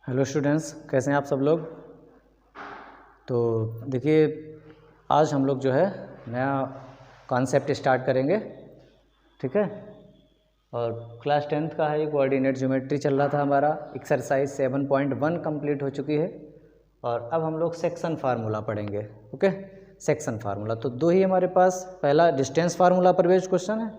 Hello students, कैसे हैं आप सब लोग। तो देखिए, आज हम लोग जो है नया कॉन्सेप्ट स्टार्ट करेंगे, ठीक है। और क्लास 10th का है, ये कोऑर्डिनेट ज्योमेट्री चल रहा था हमारा। एक्सरसाइज 7.1 कंप्लीट हो चुकी है और अब हम लोग सेक्शन फार्मूला पढ़ेंगे। ओके, सेक्शन फार्मूला तो दो ही हमारे पास, पहला डिस्टेंस फार्मूला पर बेस्ड क्वेश्चन है,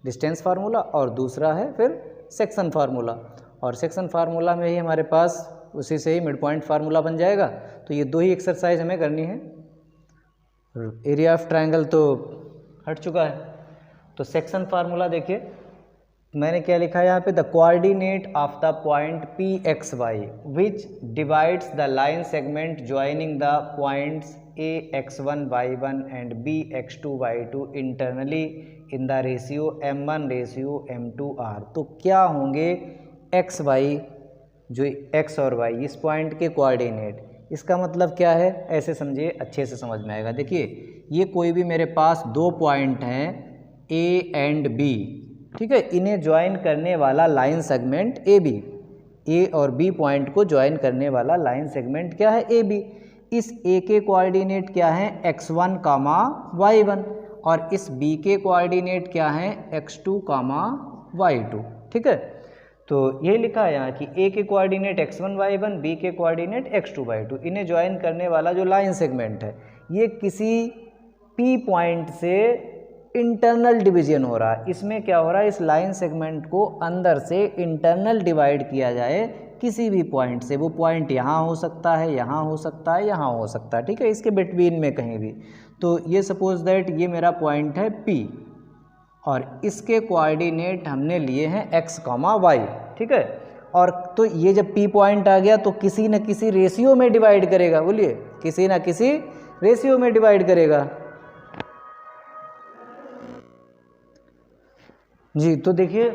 डिस्टेंस फार्मूला, और दूसरा है फिर सेक्शन फार्मूला। और सेक्शन फार्मूला में ही हमारे पास उसी से ही मिड पॉइंट फार्मूला बन जाएगा। तो ये दो ही एक्सरसाइज हमें करनी है। एरिया ऑफ ट्रायंगल तो हट चुका है, तो सेक्शन फार्मूला देखिए मैंने क्या लिखा है यहाँ पे, the coordinate of the point P x y which divides the line segment joining the points A x one y one and B x two y two internally in the ratio m1 ratio m2r। तो क्या होंगे x y, जो x और y इस point के coordinate. इसका मतलब क्या है, ऐसे समझिए, अच्छे से समझ में आएगा। देखिए, ये कोई भी मेरे पास दो पॉइंट हैं ए एंड बी, ठीक है। इन्हें ज्वाइन करने वाला लाइन सेगमेंट ए बी, ए और बी पॉइंट को ज्वाइन करने वाला लाइन सेगमेंट क्या है, ए बी। इस ए के कोऑर्डिनेट क्या है, x1 कामा y1, और इस बी के कोऑर्डिनेट क्या है, x2 कामा y2, ठीक है। तो ये लिखा है यहाँ कि ए के कोऑर्डिनेट x1 y1, बी के कोऑर्डिनेट x2 y2। इन्हें ज्वाइन करने वाला जो लाइन सेगमेंट है, ये किसी P पॉइंट से इंटरनल डिवीजन हो रहा है। इसमें क्या हो रहा है, इस लाइन सेगमेंट को अंदर से इंटरनल डिवाइड किया जाए किसी भी पॉइंट से। वो पॉइंट यहाँ हो सकता है, यहाँ हो सकता है, यहाँ हो सकता है, ठीक है, इसके बिटवीन में कहीं भी। तो ये सपोज दैट ये मेरा पॉइंट है P और इसके कोऑर्डिनेट हमने लिए हैं x, y, ठीक है। और तो ये जब P पॉइंट आ गया तो किसी न किसी रेशियो में डिवाइड करेगा, बोलिए, किसी न किसी रेशियो में डिवाइड करेगा जी। तो देखिए,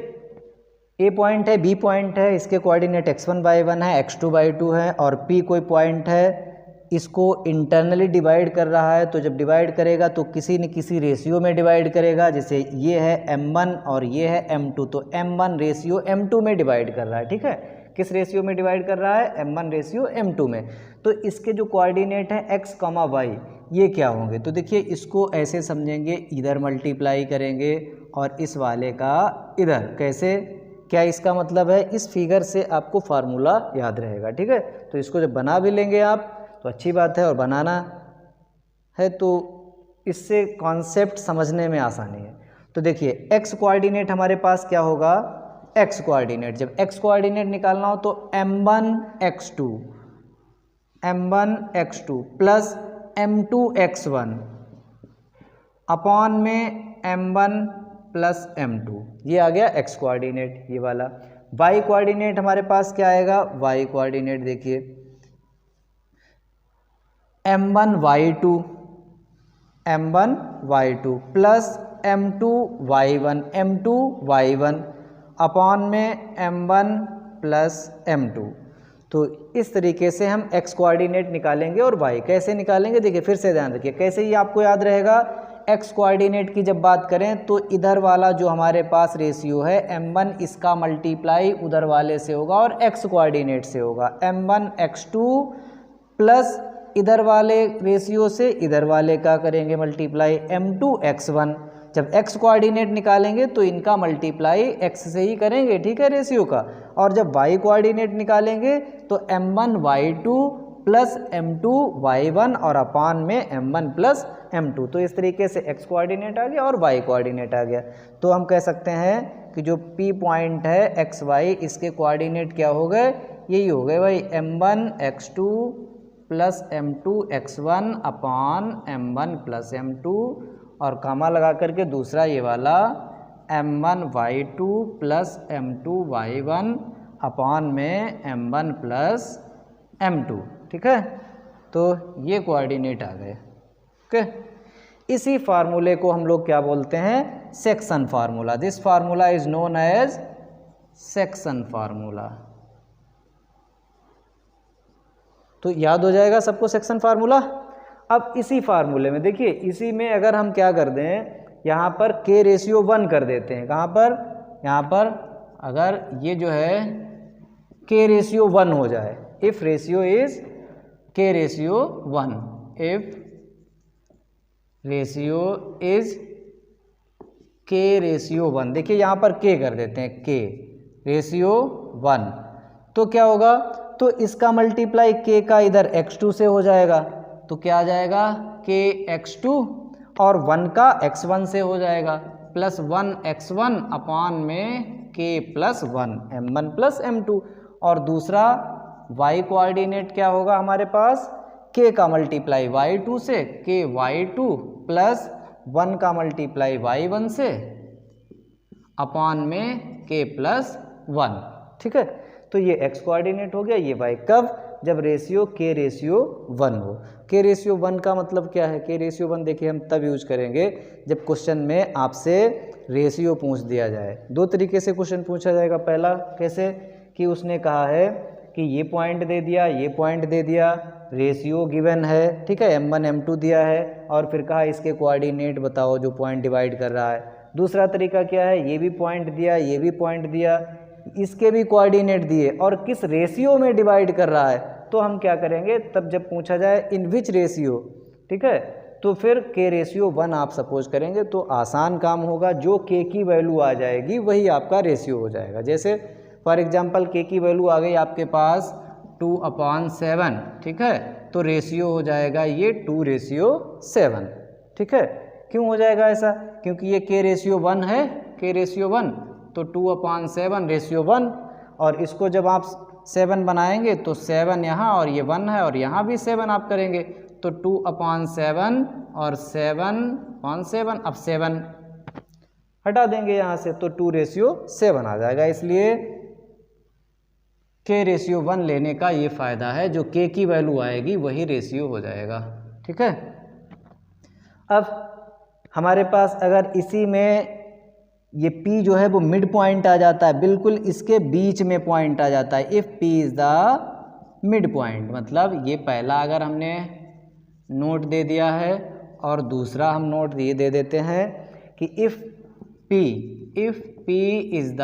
A पॉइंट है, B पॉइंट है, इसके कोऑर्डिनेट x1 y1 है, x2 y2 है, और P कोई पॉइंट है, इसको इंटरनली डिवाइड कर रहा है। तो जब डिवाइड करेगा तो किसी न किसी रेशियो में डिवाइड करेगा। जैसे ये है m1 और ये है m2, तो m1 रेशियो m2 में डिवाइड कर रहा है, ठीक है। किस रेशियो में डिवाइड कर रहा है, m1 रेशियो m2 में। तो इसके जो कोऑर्डिनेट है x, y, ये क्या होंगे, तो देखिए इसको ऐसे समझेंगे, इधर मल्टीप्लाई करेंगे और इस वाले का इधर। कैसे, क्या इसका मतलब है, इस फिगर से आपको फार्मूला याद रहेगा, ठीक है। तो इसको जब बना भी लेंगे आप तो अच्छी बात है, और बनाना है तो इससे कॉन्सेप्ट समझने में आसानी है। तो देखिए, x कोऑर्डिनेट हमारे पास क्या होगा, x कोऑर्डिनेट, जब x कोऑर्डिनेट निकालना हो तो m1 x2 plus m2 x1 upon में m1 प्लस m2, ये आ गया x कोऑर्डिनेट, ये वाला। y कोऑर्डिनेट हमारे पास क्या आएगा, y कोऑर्डिनेट देखिए m1 y2 plus m2 y1 upon में m1 प्लस m2। तो इस तरीके से हम x कोऑर्डिनेट निकालेंगे। और y कैसे निकालेंगे, देखिए फिर से ध्यान रखिए, कैसे ही आपको याद रहेगा। x कोऑर्डिनेट की जब बात करें तो इधर वाला जो हमारे पास रेशियो है m1, इसका मल्टीप्लाई उधर वाले से होगा और x कोऑर्डिनेट से होगा। m1 x2 प्लस इधर वाले रेशियो से इधर वाले का करेंगे मल्टीप्लाई m2 x1। जब x कोऑर्डिनेट निकालेंगे तो इनका मल्टीप्लाई x से ही करेंगे, ठीक है, रेशियो का। और जब y कोऑर्डिनेट निकालेंगे तो m1 y2 plus m2 y1 और अपान में m1 प्लस m2। तो इस तरीके से x कोऑर्डिनेट आ गया और y कोऑर्डिनेट आ गया। तो हम कह सकते हैं कि जो P पॉइंट है x y, इसके कोऑर्डिनेट क्या हो गए, यही हो गए भाई, m1 x2 plus m2 x1 अपान m1 प्लस m2, और कामा लगा करके दूसरा ये वाला m1 y2 plus m2 y1 अपान में m1 प्लस m2, ठीक है। तो ये कोऑर्डिनेट आ गए, ओके। इसी फार्मूले को हम लोग क्या बोलते हैं, section formula. This formula is known as section formula. तो याद हो जाएगा सबको सेक्शन फार्मूला। अब इसी फार्मूले में देखिए, इसी में अगर हम क्या कर दें, यहाँ पर k रेशियो 1 कर देते हैं। कहाँ पर, यहाँ पर अगर ये जो है k रेशियो 1 हो जाए, if ratio is k ratio 1, if ratio is k ratio 1, देखिए यहाँ पर k कर देते हैं, k रेशियो 1, तो क्या होगा, तो इसका मल्टीप्लाई k का इधर x2 से हो जाएगा, तो क्या आ जाएगा k x2 और 1 का x1 से हो जाएगा, प्लस 1 x1 अपान में k plus 1 m1 plus m2, और दूसरा y कोऑर्डिनेट क्या होगा हमारे पास, k का मल्टीप्लाई y2 से k y2 प्लस 1 का मल्टीप्लाई y1 से अपान में k प्लस 1, ठीक है। तो ये x कोऑर्डिनेट हो गया, ये y, कब, जब रेशियो k रेशियो 1 हो। k रेशियो 1 का मतलब क्या है, k रेशियो 1 देखिए हम तब यूज करेंगे जब क्वेश्चन में आपसे रेशियो पूछ दिया जाए। दो तरीके से क्वेश्चन पूछा जाएगा, पहला कैसे कि उसने कहा है कि ये पॉइंट दे दिया, ये पॉइंट दे दिया, रेशियो गिवन है, ठीक है, m1 m2 दिया है, और फिर कहा इसके कोऑर्डिनेट बताओ जो पॉइंट डिवाइड कर रहा है। दूसरा तरीका क्या है, ये भी पॉइंट दिया, ये भी पॉइंट दिया, इसके भी कोऑर्डिनेट दिए और किस रेशियो में डिवाइड कर रहा है, तो हम क्या करेंगे तब जब पूछा जाए इन विच रेशियो, ठीक है, तो फिर k रेशियो 1 आप सपोज करेंगे, तो आसान काम होगा, जो k की वैल्यू आ जाएगी वही आपका रेशियो हो जाएगा। जैसे फॉर एग्जांपल k की वैल्यू आ गई आपके पास 2/7, ठीक है, तो रेशियो हो जाएगा ये 2:7, ठीक है। क्यों हो जाएगा ऐसा, क्योंकि ये k रेशियो 1 है, k रेशियो 1, तो 2/7 रेशियो 1, और इसको जब आप 7 बनाएंगे तो 7 यहाँ और ये 1 है और यहाँ भी 7 आप करेंगे, तो 2/7 और 7/7, अब 7 हटा देंगे यहाँ से तो 2:7 आ जाएगा। इसलिए k रेशियो 1 लेने का ये फ़ायदा है, जो k की वैल्यू आएगी वही रेशियो हो जाएगा, ठीक है। अब हमारे पास अगर इसी में ये P जो है वो मिड पॉइंट आ जाता है, बिल्कुल इसके बीच में पॉइंट आ जाता है, if P is the mid point, मतलब ये पहला अगर हमने नोट दे दिया है और दूसरा हम नोट ये दे देते हैं कि if P is the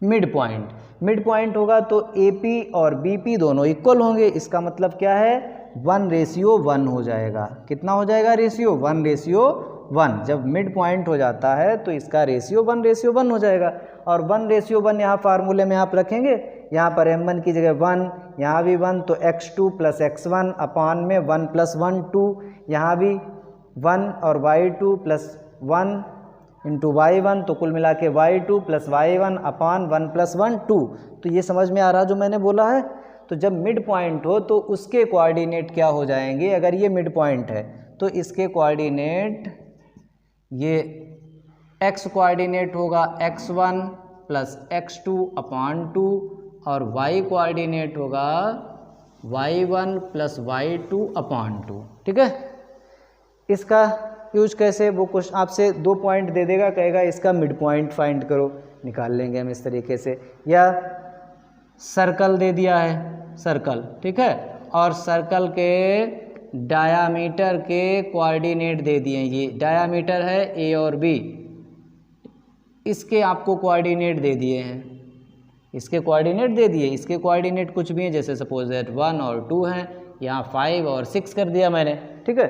mid point होगा तो AP और BP दोनों इक्वल होंगे, इसका मतलब क्या है 1:1 हो जाएगा। कितना हो जाएगा रेशियो, 1:1। जब मिड पॉइंट हो जाता है तो इसका रेशियो 1:1 हो जाएगा, और 1:1 यहाँ फार्मूले में आप रखेंगे, यहाँ पर m1 की जगह 1, यहाँ भी 1, तो x2 प्लस x1 अपान में 1 + 1 2, यहाँ भी 1 और y2 प्लस 1 इंटू y1, तो कुल मिला के y2 प्लस y1 अपान 1 + 1 2। तो ये समझ में आ रहा जो मैंने बोला है। तो जब मिड पॉइंट हो तो उसके कोऑर्डिनेट क्या हो जाएंगे, अगर ये मिड पॉइंट है तो इसके कोऑर्डिनेट, ये x कोऑर्डिनेट होगा x1 प्लस x2 अपान 2, और y कोऑर्डिनेट होगा y1 प्लस y2 अपान 2, ठीक है। इसका यूज कैसे, वो कुछ आपसे 2 पॉइंट दे देगा, कहेगा इसका मिड पॉइंट फाइंड करो, निकाल लेंगे हम इस तरीके से। या सर्कल दे दिया है, सर्कल, ठीक है, और सर्कल के डायामीटर के कोऑर्डिनेट दे दिए, ये डायामीटर है A और B, इसके आपको कोऑर्डिनेट दे दिए हैं, इसके कोऑर्डिनेट दे दिए, इसके कोऑर्डिनेट कुछ भी हैं, जैसे सपोज दैट 1 और 2 हैं, यहाँ 5 और 6 कर दिया मैंने, ठीक है।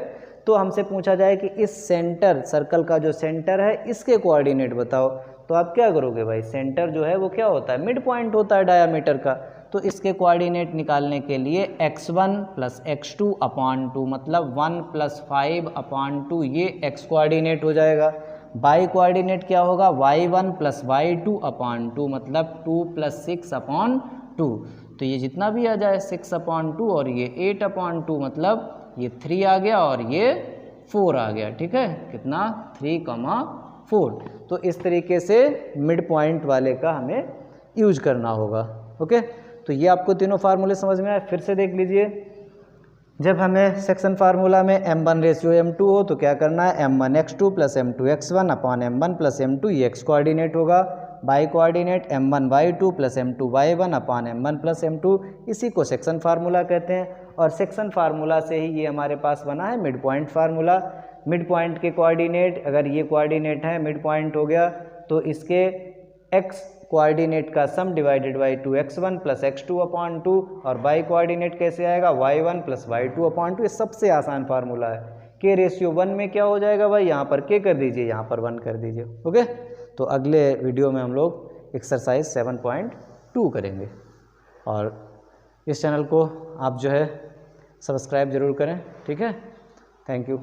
तो हमसे पूछा जाए कि इस सेंटर, सर्कल का जो सेंटर है इसके कोऑर्डिनेट बताओ, तो आप क्या करोगे भाई, सेंटर जो है वो क्या होता है, मिड पॉइंट होता है डायामीटर का, तो इसके कोऑर्डिनेट निकालने के लिए x1 प्लस x2 अपान 2, मतलब 1 + 5 अपान 2, ये x कोऑर्डिनेट हो जाएगा। y कोऑर्डिनेट क्या होगा, y1 प्लस y2 अपान 2, मतलब 2 + 6 अपान 2, तो ये जितना भी आ जाए 6 अपान 2 और ये 8 अपान 2, मतलब ये 3 आ गया और ये 4 आ गया, ठीक है, कितना 3,4। तो इस तरीके से मिड पॉइंट वाले का हमें यूज करना होगा, ओके। तो ये आपको तीनों फार्मूले समझ में आए, फिर से देख लीजिए। जब हमें सेक्शन फार्मूला में m1:m2 हो तो क्या करना है, m1x2 प्लस m2x1 अपान m1 प्लस m2, ये x कोऑर्डिनेट होगा। By coordinate m1y2 plus m2y1 upon m1 plus m2, इसी को सेक्शन फार्मूला कहते हैं, और सेक्शन फार्मूला से ही ये हमारे पास बना है mid point formula. Mid point के कोऑर्डिनेट, अगर ये कोऑर्डिनेट है, मिड पॉइंट हो गया, तो इसके x कोऑर्डिनेट का सम divided by 2x1 plus x2 upon 2, और y कोऑर्डिनेट कैसे आएगा, y1 प्लस y2 अपॉन 2। ये सबसे आसान फार्मूला है। k रेशियो 1 में क्या हो जाएगा भाई, यहाँ पर k कर दीजिए, यहाँ पर 1 कर दीजिए। ओके, तो अगले वीडियो में हम लोग एक्सरसाइज 7.2 करेंगे, और इस चैनल को आप जो है सब्सक्राइब ज़रूर करें। ठीक है, थैंक यू।